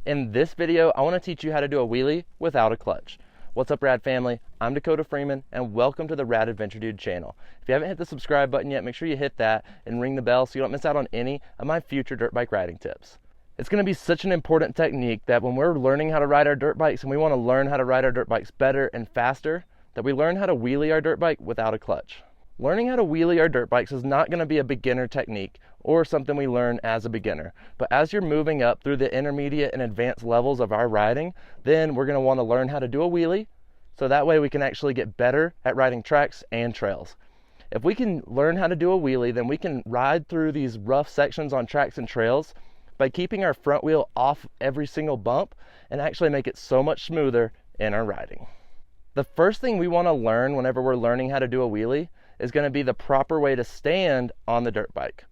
In this video, I want to teach you how to do a wheelie without a clutch. What's up, Rad family? I'm Dakota Freeman, and welcome to the Rad Adventure Dude channel. If you haven't hit the subscribe button yet, make sure you hit that and ring the bell so you don't miss out on any of my future dirt bike riding tips. It's going to be such an important technique that when we're learning how to ride our dirt bikes and we want to learn how to ride our dirt bikes better and faster, that we learn how to wheelie our dirt bike without a clutch. Learning how to wheelie our dirt bikes is not going to be a beginner technique or something we learn as a beginner. But as you're moving up through the intermediate and advanced levels of our riding, then we're going to want to learn how to do a wheelie, so that way we can actually get better at riding tracks and trails. If we can learn how to do a wheelie, then we can ride through these rough sections on tracks and trails by keeping our front wheel off every single bump and actually make it so much smoother in our riding. The first thing we want to learn whenever we're learning how to do a wheelie is going to be the proper way to stand on the dirt bike.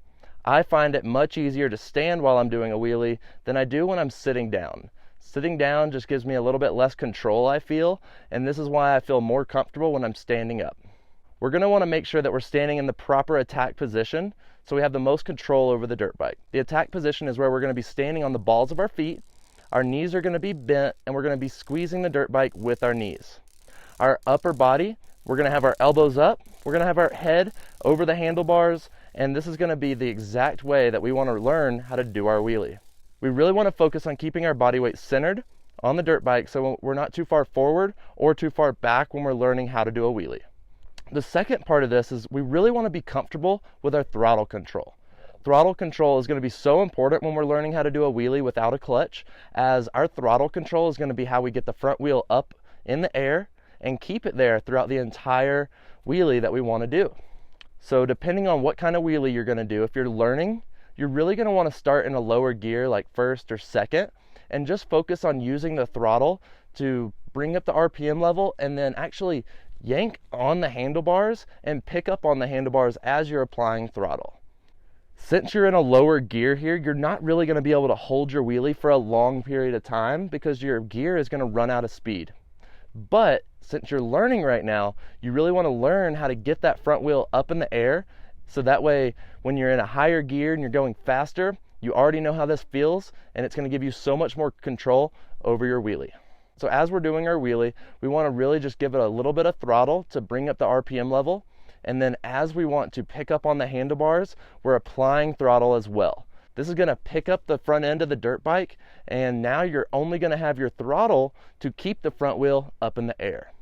I find it much easier to stand while I'm doing a wheelie than I do when I'm sitting down. Sitting down just gives me a little bit less control, I feel, and this is why I feel more comfortable when I'm standing up. We're going to want to make sure that we're standing in the proper attack position so we have the most control over the dirt bike. The attack position is where we're going to be standing on the balls of our feet, our knees are going to be bent, and we're going to be squeezing the dirt bike with our knees. Our upper body, we're going to have our elbows up, we're going to have our head over the handlebars, and this is going to be the exact way that we want to learn how to do our wheelie. We really want to focus on keeping our body weight centered on the dirt bike so we're not too far forward or too far back when we're learning how to do a wheelie. The second part of this is we really want to be comfortable with our throttle control. Throttle control is going to be so important when we're learning how to do a wheelie without a clutch, as our throttle control is going to be how we get the front wheel up in the air and keep it there throughout the entire wheelie that we want to do. So depending on what kind of wheelie you're going to do, if you're learning, you're really going to want to start in a lower gear like first or second and just focus on using the throttle to bring up the RPM level and then actually yank on the handlebars and pick up on the handlebars as you're applying throttle. Since you're in a lower gear here, you're not really going to be able to hold your wheelie for a long period of time because your gear is going to run out of speed. But since you're learning right now, you really want to learn how to get that front wheel up in the air so that way when you're in a higher gear and you're going faster, you already know how this feels and it's going to give you so much more control over your wheelie. So as we're doing our wheelie, we want to really just give it a little bit of throttle to bring up the RPM level, and then as we want to pick up on the handlebars, we're applying throttle as well. This is going to pick up the front end of the dirt bike, and now you're only going to have your throttle to keep the front wheel up in the air.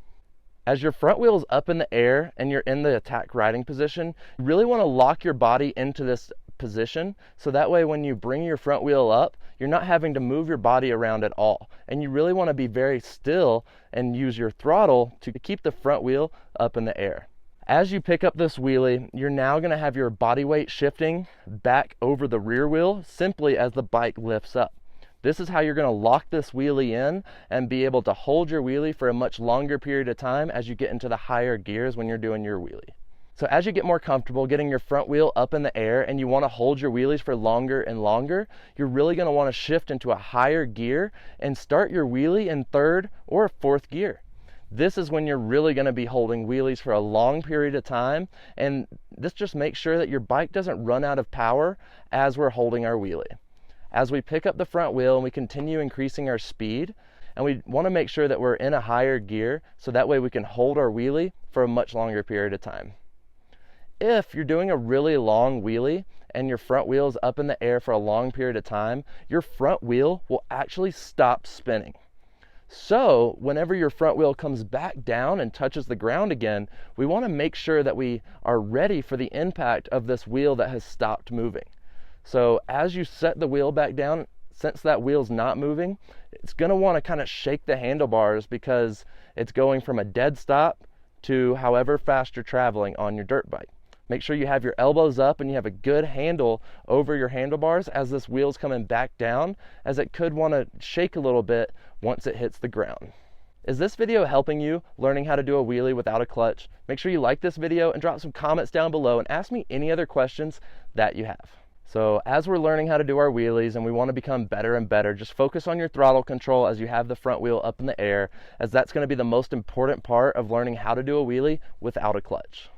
As your front wheel is up in the air and you're in the attack riding position, you really want to lock your body into this position so that way when you bring your front wheel up, you're not having to move your body around at all. And you really want to be very still and use your throttle to keep the front wheel up in the air. As you pick up this wheelie, you're now going to have your body weight shifting back over the rear wheel simply as the bike lifts up. This is how you're going to lock this wheelie in and be able to hold your wheelie for a much longer period of time as you get into the higher gears when you're doing your wheelie. So as you get more comfortable getting your front wheel up in the air and you want to hold your wheelies for longer and longer, you're really going to want to shift into a higher gear and start your wheelie in third or fourth gear. This is when you're really going to be holding wheelies for a long period of time, and this just makes sure that your bike doesn't run out of power as we're holding our wheelie. As we pick up the front wheel and we continue increasing our speed, and we want to make sure that we're in a higher gear so that way we can hold our wheelie for a much longer period of time. If you're doing a really long wheelie and your front wheel is up in the air for a long period of time, your front wheel will actually stop spinning. So whenever your front wheel comes back down and touches the ground again, we want to make sure that we are ready for the impact of this wheel that has stopped moving. So as you set the wheel back down, since that wheel's not moving, it's going to want to kind of shake the handlebars because it's going from a dead stop to however fast you're traveling on your dirt bike. Make sure you have your elbows up and you have a good handle over your handlebars as this wheel's coming back down, as it could want to shake a little bit once it hits the ground. Is this video helping you learning how to do a wheelie without a clutch? Make sure you like this video and drop some comments down below and ask me any other questions that you have. So as we're learning how to do our wheelies and we want to become better and better, just focus on your throttle control as you have the front wheel up in the air, as that's going to be the most important part of learning how to do a wheelie without a clutch.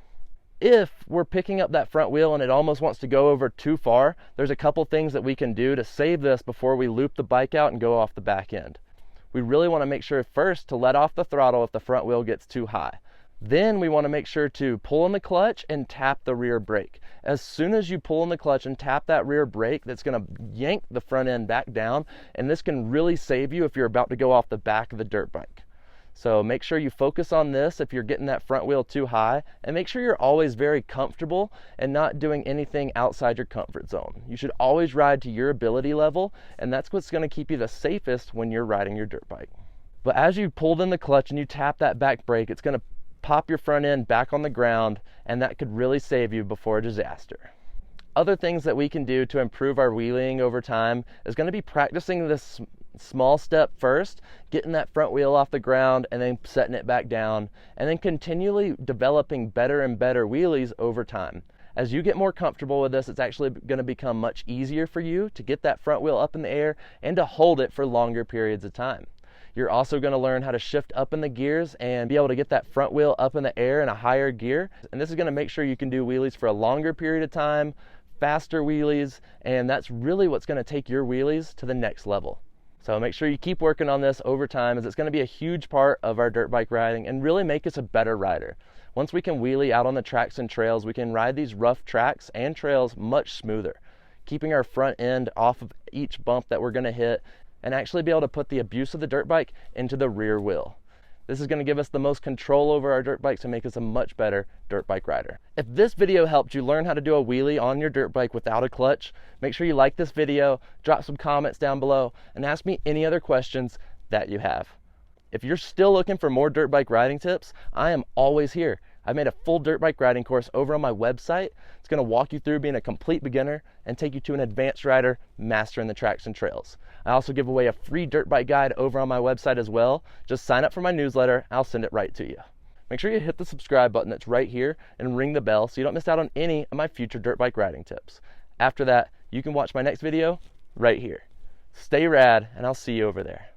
If we're picking up that front wheel and it almost wants to go over too far, there's a couple things that we can do to save this before we loop the bike out and go off the back end. We really want to make sure first to let off the throttle if the front wheel gets too high. Then we want to make sure to pull in the clutch and tap the rear brake. As soon as you pull in the clutch and tap that rear brake, that's going to yank the front end back down, and this can really save you if you're about to go off the back of the dirt bike. So make sure you focus on this if you're getting that front wheel too high, and make sure you're always very comfortable and not doing anything outside your comfort zone. You should always ride to your ability level, and that's what's going to keep you the safest when you're riding your dirt bike. But as you pulled in the clutch and you tap that back brake, it's going to pop your front end back on the ground, and that could really save you before a disaster. Other things that we can do to improve our wheeling over time is going to be practicing this small step first, getting that front wheel off the ground and then setting it back down, and then continually developing better and better wheelies over time. As you get more comfortable with this, it's actually going to become much easier for you to get that front wheel up in the air and to hold it for longer periods of time. You're also going to learn how to shift up in the gears and be able to get that front wheel up in the air in a higher gear. And this is going to make sure you can do wheelies for a longer period of time, faster wheelies, and that's really what's going to take your wheelies to the next level. So make sure you keep working on this over time, as it's going to be a huge part of our dirt bike riding and really make us a better rider. Once we can wheelie out on the tracks and trails, we can ride these rough tracks and trails much smoother, keeping our front end off of each bump that we're going to hit, and actually be able to put the abuse of the dirt bike into the rear wheel. This is going to give us the most control over our dirt bikes and make us a much better dirt bike rider. If this video helped you learn how to do a wheelie on your dirt bike without a clutch, make sure you like this video, drop some comments down below, and ask me any other questions that you have. If you're still looking for more dirt bike riding tips, I am always here. I've made a full dirt bike riding course over on my website. It's going to walk you through being a complete beginner and take you to an advanced rider mastering the tracks and trails. I also give away a free dirt bike guide over on my website as well. Just sign up for my newsletter. I'll send it right to you. Make sure you hit the subscribe button that's right here and ring the bell so you don't miss out on any of my future dirt bike riding tips. After that, you can watch my next video right here. Stay rad, and I'll see you over there.